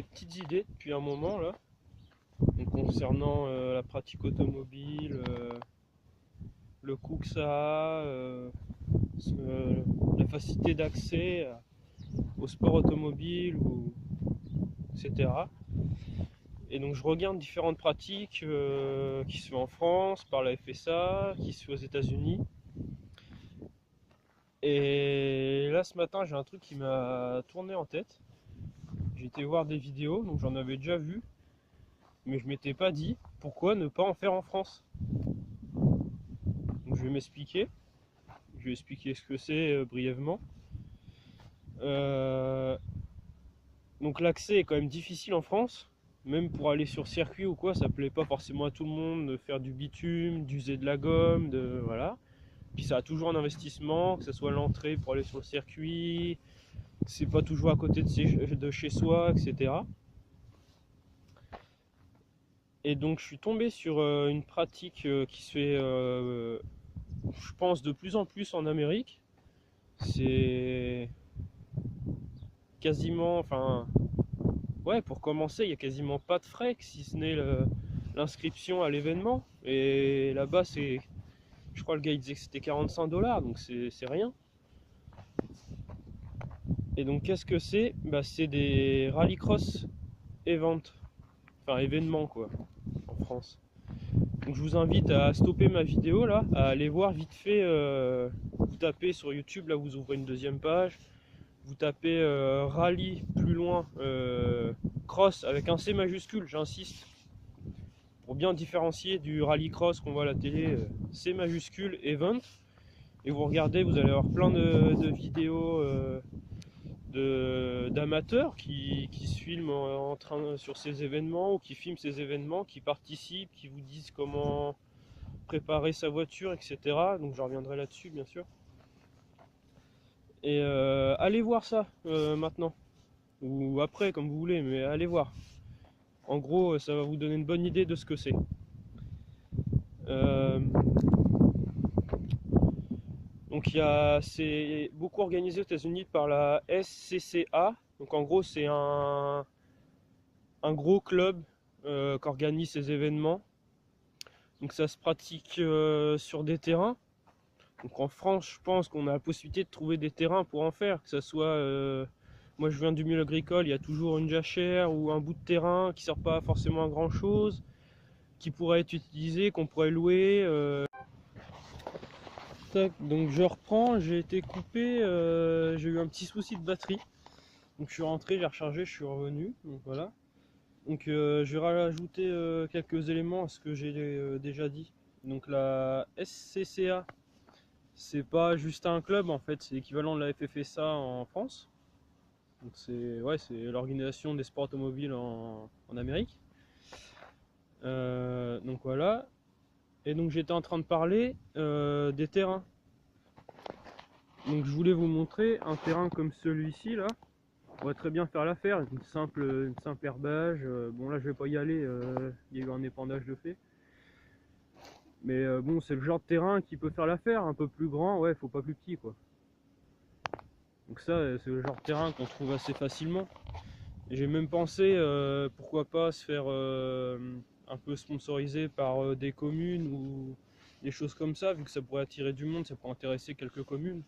petites idées depuis un moment là, donc, concernant la pratique automobile, le coût que ça a, la facilité d'accès au sport automobile, etc. Et donc je regarde différentes pratiques qui se font en France par la FSA, qui se fait aux États-Unis. Et là ce matin j'ai un truc qui m'a tourné en tête. J'ai été voir des vidéos, donc j'en avais déjà vu, mais je m'étais pas dit pourquoi ne pas en faire en France. Donc je vais m'expliquer. Je vais expliquer ce que c'est brièvement. Euh, donc l'accès est quand même difficile en France, même pour aller sur circuit ou quoi, ça plaît pas forcément à tout le monde de faire du bitume, d'user de la gomme, voilà. Puis ça a toujours un investissement, que ce soit l'entrée pour aller sur le circuit, c'est pas toujours à côté de chez soi, etc. Et donc je suis tombé sur une pratique qui se fait, je pense, de plus en plus en Amérique. C'est quasiment, enfin, ouais, pour commencer, il n'y a quasiment pas de frais, si ce n'est l'inscription à l'événement. Et là-bas, je crois le gars il disait que c'était 45 $, donc c'est rien. Et donc qu'est-ce que c'est? Bah, c'est des rallycross events, enfin événements quoi, en France. Donc je vous invite à stopper ma vidéo là, à aller voir vite fait, vous tapez sur YouTube, là vous ouvrez une deuxième page, vous tapez rallye plus loin, cross avec un C majuscule, j'insiste, pour bien différencier du rallycross qu'on voit à la télé, C majuscule event. Et vous regardez, vous allez avoir plein de vidéos d'amateurs qui se filment en train sur ces événements, ou qui filment ces événements, qui participent, qui vous disent comment préparer sa voiture, etc. Donc je reviendrai là-dessus bien sûr. Et allez voir ça maintenant, ou après comme vous voulez, mais allez voir. En gros, ça va vous donner une bonne idée de ce que c'est. Donc c'est beaucoup organisé aux États-Unis par la SCCA. Donc en gros, c'est un gros club qui organise ces événements. Donc ça se pratique sur des terrains. Donc en France, je pense qu'on a la possibilité de trouver des terrains pour en faire, que ce soit, moi je viens du milieu agricole, il y a toujours une jachère ou un bout de terrain qui ne sert pas forcément à grand chose, qui pourrait être utilisé, qu'on pourrait louer. Tac, donc je reprends, j'ai été coupé, j'ai eu un petit souci de batterie. Donc je suis rentré, j'ai rechargé, je suis revenu, donc voilà. Donc je vais rajouter quelques éléments à ce que j'ai déjà dit. Donc la SCCA, c'est pas juste un club en fait, c'est l'équivalent de la FFSA en France. Donc c'est l'organisation des sports automobiles en Amérique. Donc voilà. Et donc j'étais en train de parler des terrains. Donc je voulais vous montrer un terrain comme celui-ci là. On pourrait très bien faire l'affaire, une simple herbage. Bon là je vais pas y aller, il y a eu un épandage de fait. Mais bon, c'est le genre de terrain qui peut faire l'affaire, un peu plus grand, ouais, faut pas plus petit quoi. Donc ça, c'est le genre de terrain qu'on trouve assez facilement. Et j'ai même pensé, pourquoi pas se faire un peu sponsorisé par des communes ou des choses comme ça, vu que ça pourrait attirer du monde, ça pourrait intéresser quelques communes.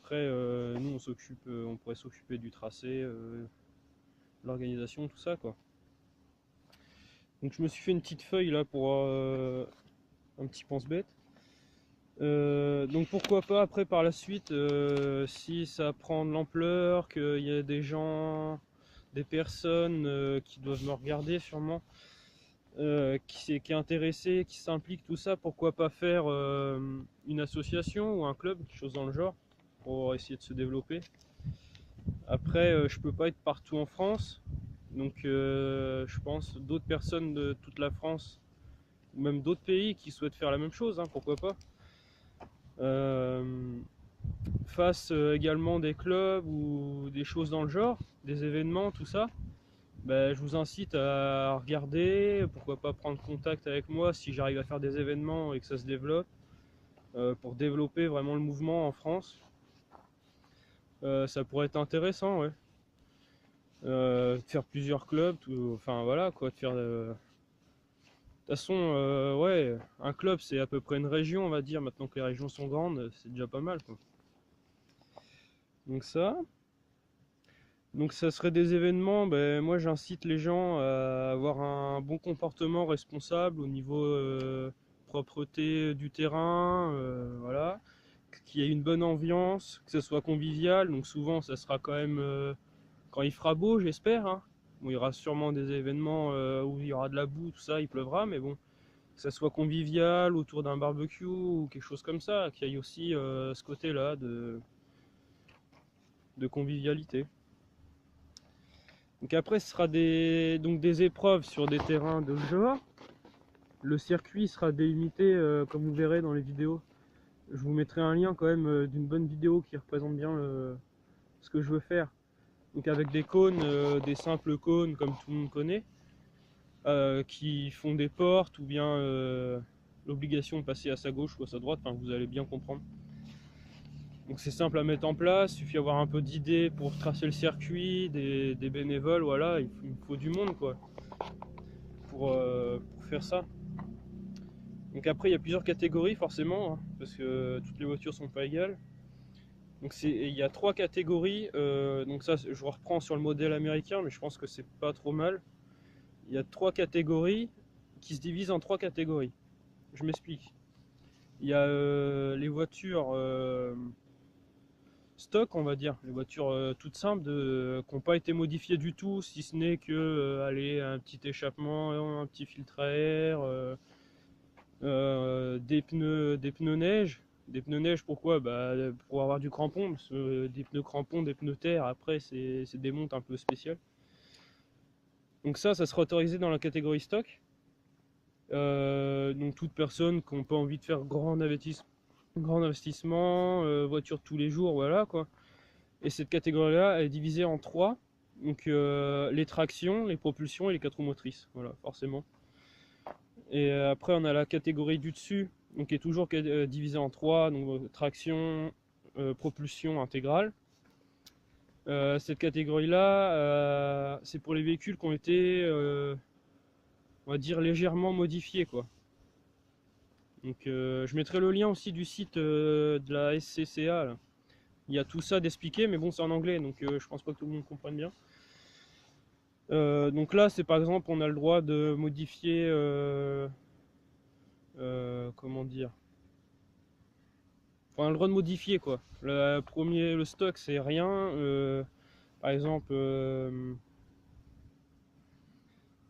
Après, nous on pourrait s'occuper du tracé, l'organisation, tout ça quoi. Donc je me suis fait une petite feuille là pour un petit pense-bête. Donc pourquoi pas après par la suite, si ça prend de l'ampleur, qu'il y a des gens, des personnes qui doivent me regarder sûrement, qui est intéressé, qui s'implique, tout ça, pourquoi pas faire une association ou un club, quelque chose dans le genre, pour essayer de se développer. Après, je peux pas être partout en France, donc je pense d'autres personnes de toute la France, ou même d'autres pays qui souhaitent faire la même chose, hein, pourquoi pas. Fasse également des clubs ou des choses dans le genre, des événements, tout ça, ben, je vous incite à regarder, pourquoi pas prendre contact avec moi si j'arrive à faire des événements et que ça se développe, pour développer vraiment le mouvement en France. Ça pourrait être intéressant, ouais. de faire plusieurs clubs, enfin voilà quoi, de faire... de toute façon, ouais, un club c'est à peu près une région, on va dire, maintenant que les régions sont grandes, c'est déjà pas mal quoi. Donc ça. Donc ça serait des événements, ben, moi j'incite les gens à avoir un bon comportement responsable au niveau propreté du terrain, voilà, qu'il y ait une bonne ambiance, que ce soit convivial, donc souvent ça sera quand même quand il fera beau j'espère, hein. Bon, il y aura sûrement des événements où il y aura de la boue, tout ça, il pleuvra, mais bon, que ça soit convivial autour d'un barbecue ou quelque chose comme ça, qu'il y ait aussi ce côté-là de convivialité. Donc après, ce sera des épreuves sur des terrains de Java. Le circuit sera délimité, comme vous verrez dans les vidéos. Je vous mettrai un lien quand même d'une bonne vidéo qui représente bien ce que je veux faire. Donc avec des cônes, des simples cônes comme tout le monde connaît, qui font des portes ou bien l'obligation de passer à sa gauche ou à sa droite, enfin vous allez bien comprendre. Donc c'est simple à mettre en place, il suffit d'avoir un peu d'idées pour tracer le circuit, des bénévoles, voilà, il faut du monde quoi. Pour faire ça. Donc après il y a plusieurs catégories forcément, hein, parce que toutes les voitures sont pas égales. Donc il y a 3 catégories, donc ça je reprends sur le modèle américain, mais je pense que c'est pas trop mal. Il y a 3 catégories qui se divisent en 3 catégories. Je m'explique. Il y a les voitures stock, on va dire, les voitures toutes simples qui n'ont pas été modifiées du tout, si ce n'est que allez, un petit échappement, un petit filtre à air, des pneus neige. Des pneus neige pourquoi? Bah, pour avoir du crampon, parce que des pneus crampons, des pneus terre, après c'est des montes un peu spéciales. Donc ça sera autorisé dans la catégorie stock. Donc toute personne qui n'a pas envie de faire grand investissement, voiture de tous les jours, voilà quoi. Et cette catégorie-là elle est divisée en 3. Donc les tractions, les propulsions et les 4 roues motrices, voilà, forcément. Et après on a la catégorie du dessus, donc qui est toujours divisée en 3, donc traction, propulsion intégrale. Cette catégorie-là, c'est pour les véhicules qui ont été, on va dire, légèrement modifiés, quoi. Donc je mettrai le lien aussi du site de la SCCA, là. Il y a tout ça d'expliquer, mais bon, c'est en anglais, donc je pense pas que tout le monde comprenne bien. Donc là, c'est par exemple, on a le droit de modifier, comment dire, enfin, on a le droit de modifier quoi. Le stock, c'est rien. Par exemple, on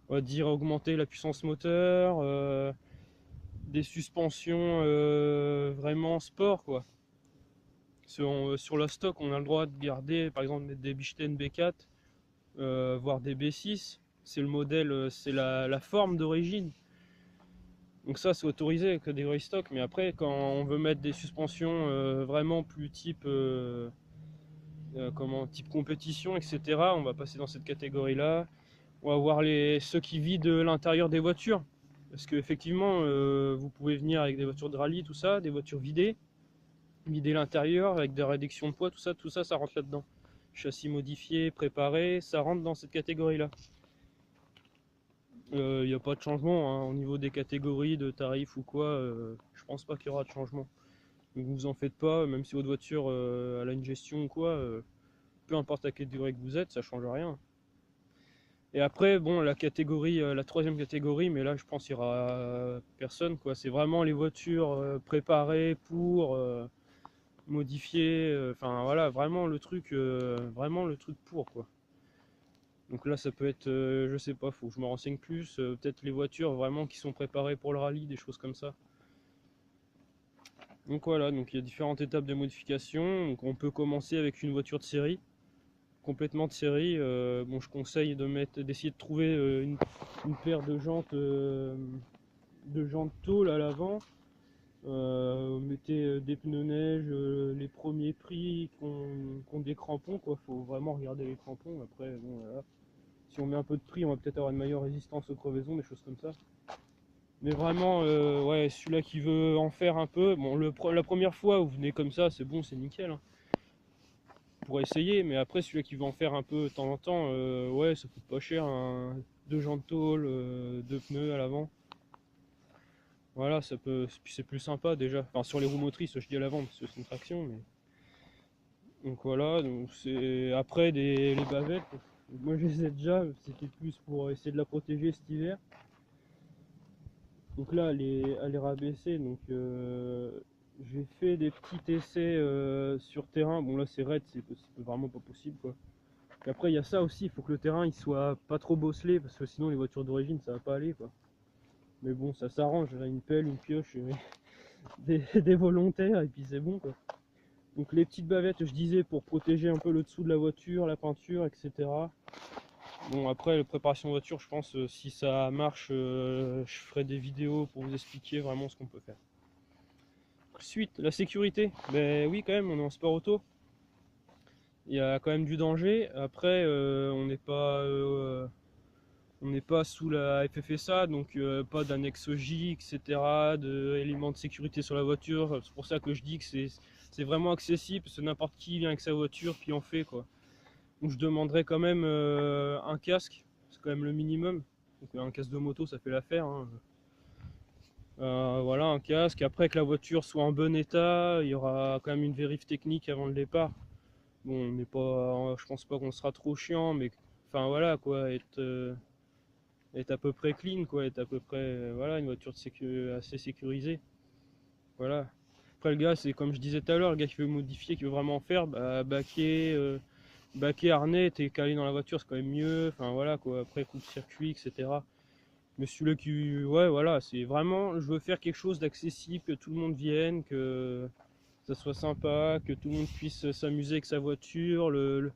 va dire augmenter la puissance moteur, des suspensions vraiment sport quoi. Sur la stock, on a le droit de garder, par exemple, des Bicheten B4, voire des B6. C'est le modèle, c'est la forme d'origine. Donc ça c'est autorisé avec la catégorie stock, mais après quand on veut mettre des suspensions vraiment plus type type compétition, etc., on va passer dans cette catégorie là. On va voir ceux qui vident l'intérieur des voitures, parce qu'effectivement vous pouvez venir avec des voitures de rallye, tout ça, des voitures vidées, vider l'intérieur avec des réductions de poids, tout ça ça rentre là dedans. Châssis modifié, préparé, ça rentre dans cette catégorie là. Il n'y a pas de changement hein, au niveau des catégories de tarifs ou quoi, je pense pas qu'il y aura de changement. Donc vous en faites pas, même si votre voiture elle a une gestion ou quoi, peu importe la catégorie que vous êtes, ça change rien. Et après, bon, la catégorie, la troisième catégorie, mais là je pense qu'il y aura personne quoi. C'est vraiment les voitures préparées pour modifier, enfin voilà, vraiment le truc pour quoi. Donc là, ça peut être, je sais pas, faut que je me renseigne plus. Peut-être les voitures vraiment qui sont préparées pour le rallye, des choses comme ça. Donc voilà, donc il y a différentes étapes de modification. Donc on peut commencer avec une voiture de série, complètement de série. Bon, je conseille d'essayer de trouver une paire de jantes tôle à l'avant. Mettez des pneus neige, les premiers prix qui ont des crampons, quoi. Faut vraiment regarder les crampons. Après, bon, voilà. Si on met un peu de prix, on va peut-être avoir une meilleure résistance aux crevaisons, des choses comme ça. Mais vraiment, ouais, celui-là qui veut en faire un peu, bon, la première fois où vous venez comme ça, c'est bon, c'est nickel. Hein. pour essayer, mais après celui qui veut en faire un peu de temps en temps, ouais, ça coûte pas cher, hein, 2 jantes tôle, 2 pneus à l'avant. Voilà, ça peut, puis c'est plus sympa déjà. Enfin, sur les roues motrices, je dis à l'avant parce que c'est une traction, mais donc voilà. Donc c'est après les bavettes. Moi, je les ai déjà. C'était plus pour essayer de la protéger cet hiver. Donc là, elle est rabaissée. Donc j'ai fait des petits essais sur terrain. Bon là, c'est raide, c'est vraiment pas possible quoi. Et après, il y a ça aussi. Il faut que le terrain il soit pas trop bosselé parce que sinon les voitures d'origine ça va pas aller quoi. Mais bon, ça s'arrange, là, une pelle, une pioche, des volontaires, et puis c'est bon quoi. Donc les petites bavettes, je disais, pour protéger un peu le dessous de la voiture, la peinture, etc. Bon, après, la préparation voiture, je pense, si ça marche, je ferai des vidéos pour vous expliquer vraiment ce qu'on peut faire. Ensuite, la sécurité. Ben oui, quand même, on est en sport auto. Il y a quand même du danger. Après, on n'est pas sous la FFSA, donc pas d'annexe J, etc., d'éléments de sécurité sur la voiture. C'est pour ça que je dis que c'est vraiment accessible, parce que n'importe qui vient avec sa voiture, puis en fait quoi. Donc je demanderais quand même un casque, c'est quand même le minimum. Donc un casque de moto, ça fait l'affaire, hein. Voilà, un casque. Après que la voiture soit en bon état, il y aura quand même une vérif technique avant le départ. Bon, on n'est pas, je pense pas qu'on sera trop chiant, mais enfin voilà quoi, être à peu près clean quoi, être à peu près voilà, une voiture assez sécurisée. Voilà. Après le gars, c'est comme je disais tout à l'heure, le gars qui veut modifier, qui veut vraiment en faire, bah baquet, harnais, t'es calé dans la voiture, c'est quand même mieux. Enfin voilà quoi, après coup de circuit, etc. Mais celui-là qui, ouais voilà, c'est vraiment, je veux faire quelque chose d'accessible, que tout le monde vienne, que ça soit sympa, que tout le monde puisse s'amuser avec sa voiture, que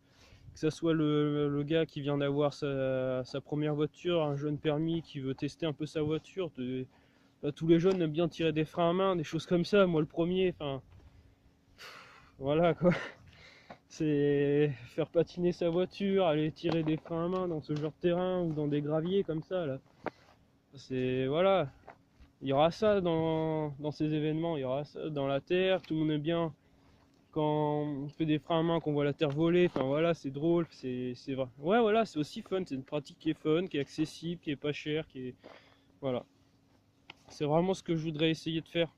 ça soit le gars qui vient d'avoir sa première voiture, un jeune permis qui veut tester un peu sa voiture. Tous les jeunes aiment bien tirer des freins à main, des choses comme ça, moi le premier, enfin voilà quoi. C'est faire patiner sa voiture, aller tirer des freins à main dans ce genre de terrain ou dans des graviers comme ça là. C'est voilà, il y aura ça dans ces événements, il y aura ça dans la terre, tout le monde aime bien quand on fait des freins à main, qu'on voit la terre voler, enfin voilà, c'est drôle, c'est vrai. Ouais voilà, c'est aussi fun, c'est une pratique qui est fun, qui est accessible, qui est pas chère, qui est. Voilà. C'est vraiment ce que je voudrais essayer de faire.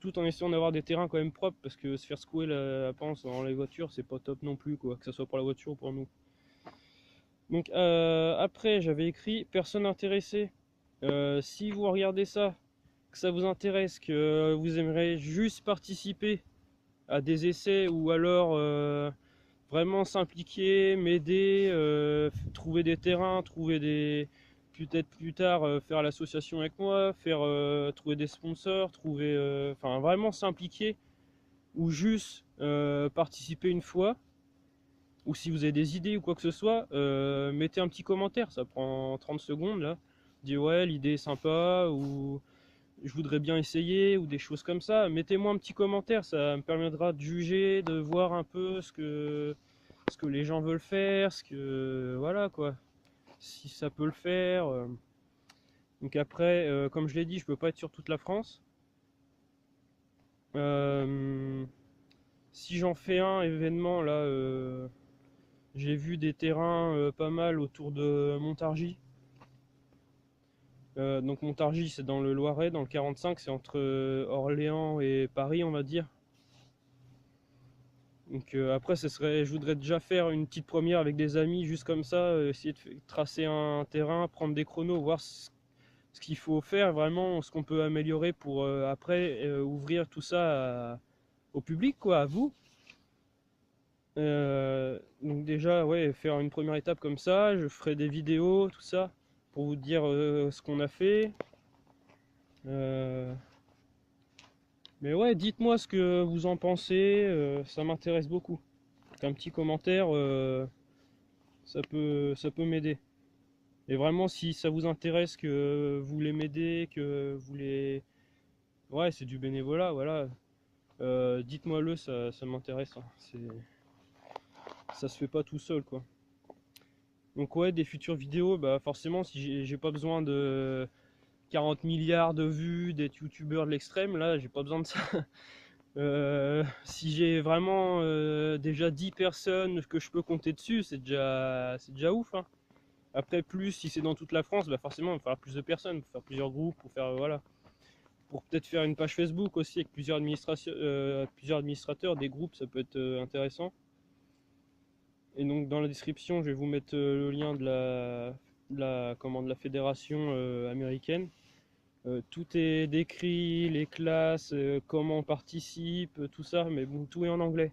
Tout en essayant d'avoir des terrains quand même propres, parce que se faire secouer la panse dans les voitures, c'est pas top non plus, quoi, que ce soit pour la voiture ou pour nous. Donc après, j'avais écrit personne intéressée. Si vous regardez ça, que ça vous intéresse, que vous aimeriez juste participer à des essais ou alors vraiment s'impliquer, m'aider, trouver des terrains, trouver des peut-être plus tard faire l'association avec moi, trouver des sponsors, enfin vraiment s'impliquer ou juste participer une fois, ou si vous avez des idées ou quoi que ce soit, mettez un petit commentaire, ça prend 30 secondes là. Dites ouais, l'idée est sympa, ou je voudrais bien essayer, ou des choses comme ça. Mettez-moi un petit commentaire, ça me permettra de juger, de voir un peu ce que les gens veulent faire, voilà quoi, si ça peut le faire. Donc après, comme je l'ai dit, je peux pas être sur toute la France. Si j'en fais un événement là, j'ai vu des terrains pas mal autour de Montargis. Donc Montargis, c'est dans le Loiret, dans le 45, c'est entre Orléans et Paris, on va dire. Donc après, je voudrais déjà faire une petite première avec des amis, juste comme ça, essayer de tracer un terrain, prendre des chronos, voir ce qu'il faut faire, vraiment, ce qu'on peut améliorer pour après ouvrir tout ça au public, quoi, à vous. Donc déjà, ouais, faire une première étape comme ça, je ferai des vidéos, tout ça, pour vous dire ce qu'on a fait. Mais ouais, dites-moi ce que vous en pensez, ça m'intéresse beaucoup. Un petit commentaire, ça peut m'aider. Et vraiment, si ça vous intéresse, que vous voulez m'aider, que vous voulez. Ouais, c'est du bénévolat, voilà. Dites-moi-le, ça m'intéresse, hein. Ça se fait pas tout seul, quoi. Donc ouais, des futures vidéos, bah forcément, si j'ai pas besoin de 40 milliards de vues, d'être youtubeur de l'extrême, là, j'ai pas besoin de ça. Si j'ai vraiment déjà 10 personnes que je peux compter dessus, c'est déjà ouf, hein. Après, plus si c'est dans toute la France, bah forcément, il va falloir plus de personnes pour faire plusieurs groupes, pour faire voilà, pour peut-être faire une page Facebook aussi avec plusieurs administrateurs, des groupes, ça peut être intéressant. Et donc dans la description, je vais vous mettre le lien de la fédération américaine. Tout est décrit, les classes, comment on participe, tout ça, mais bon, tout est en anglais.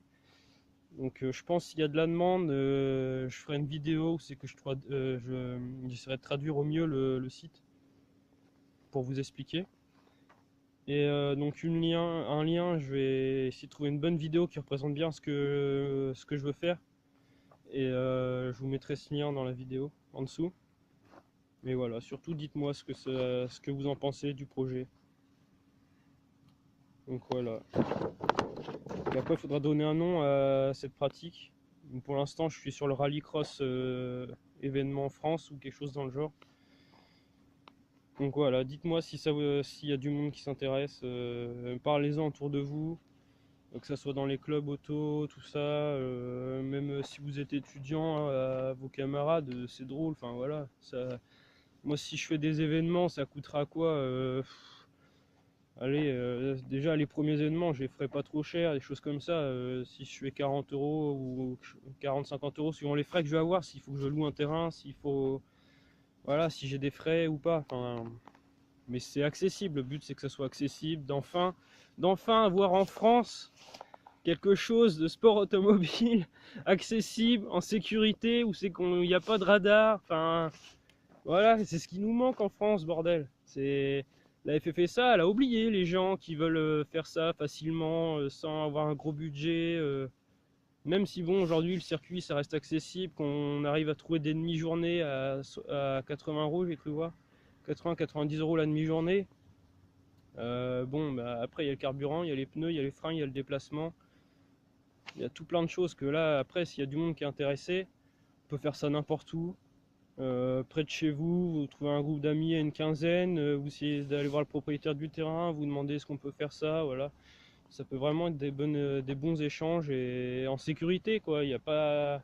Donc je pense s'il y a de la demande, je ferai une vidéo où c'est que j'essaierai de traduire au mieux le site pour vous expliquer. Et donc un lien, je vais essayer de trouver une bonne vidéo qui représente bien ce que je veux faire. Et je vous mettrai ce lien dans la vidéo en dessous. Mais voilà, surtout dites-moi ce que vous en pensez du projet. Donc voilà. Et après, il faudra donner un nom à cette pratique. Donc, pour l'instant, je suis sur le rallycross événement France ou quelque chose dans le genre. Donc voilà, dites-moi si s'il y a du monde qui s'intéresse. Parlez-en autour de vous, que ce soit dans les clubs auto, tout ça. Même si vous êtes étudiant, vos camarades, c'est drôle. Enfin voilà, moi si je fais des événements, ça coûtera quoi allez, déjà les premiers événements, je les ferai pas trop cher, des choses comme ça. Si je fais 40 euros ou 40-50 € suivant les frais que je vais avoir, s'il faut que je loue un terrain, s'il faut. Voilà, si j'ai des frais ou pas. Enfin, mais c'est accessible, le but c'est que ça soit accessible, d'enfin avoir en France quelque chose de sport automobile accessible, en sécurité, où c'est qu'il n'y a pas de radar. Enfin, voilà, c'est ce qui nous manque en France, bordel. La FFSA, elle a oublié les gens qui veulent faire ça facilement, sans avoir un gros budget. Même si bon, aujourd'hui le circuit ça reste accessible, qu'on arrive à trouver des demi-journées à 80 €, j'ai cru voir. 80-90 € la demi-journée. Bon, bah, après il y a le carburant, il y a les pneus, il y a les freins, il y a le déplacement. Il y a tout plein de choses que là, après, s'il y a du monde qui est intéressé, on peut faire ça n'importe où. Près de chez vous, vous trouvez un groupe d'amis à une quinzaine, vous essayez d'aller voir le propriétaire du terrain, vous demandez est-ce qu'on peut faire ça, voilà. Ça peut vraiment être des bons échanges et en sécurité, quoi. Il n'y a pas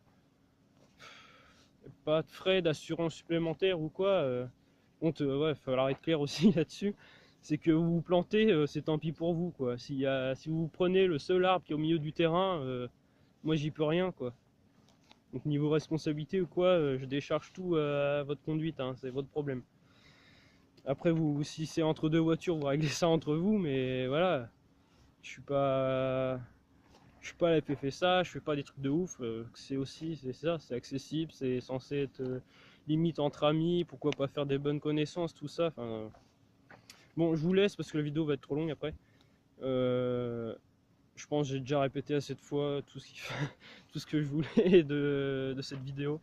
de frais d'assurance supplémentaire ou quoi. Ouais, il va falloir être clair aussi là-dessus. C'est que vous vous plantez, c'est tant pis pour vous, quoi. Si vous prenez le seul arbre qui est au milieu du terrain, moi j'y peux rien, quoi. Donc niveau responsabilité ou quoi, je décharge tout à votre conduite, hein, c'est votre problème. Après, si c'est entre deux voitures, vous réglez ça entre vous, mais voilà, je suis pas, je suis pas à la FFSA, je fais pas des trucs de ouf. C'est ça, c'est accessible, c'est censé être limite entre amis, pourquoi pas faire des bonnes connaissances, tout ça. Enfin, bon, je vous laisse parce que la vidéo va être trop longue après. Je pense que j'ai déjà répété assez de fois tout ce que je voulais de cette vidéo.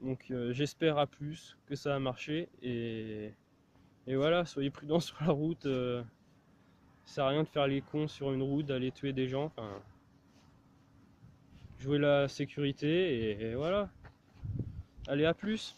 Donc j'espère à plus que ça a marché et voilà, soyez prudents sur la route. Ça sert à rien de faire les cons sur une route, d'aller tuer des gens. Enfin, jouer la sécurité et voilà. Allez, à plus.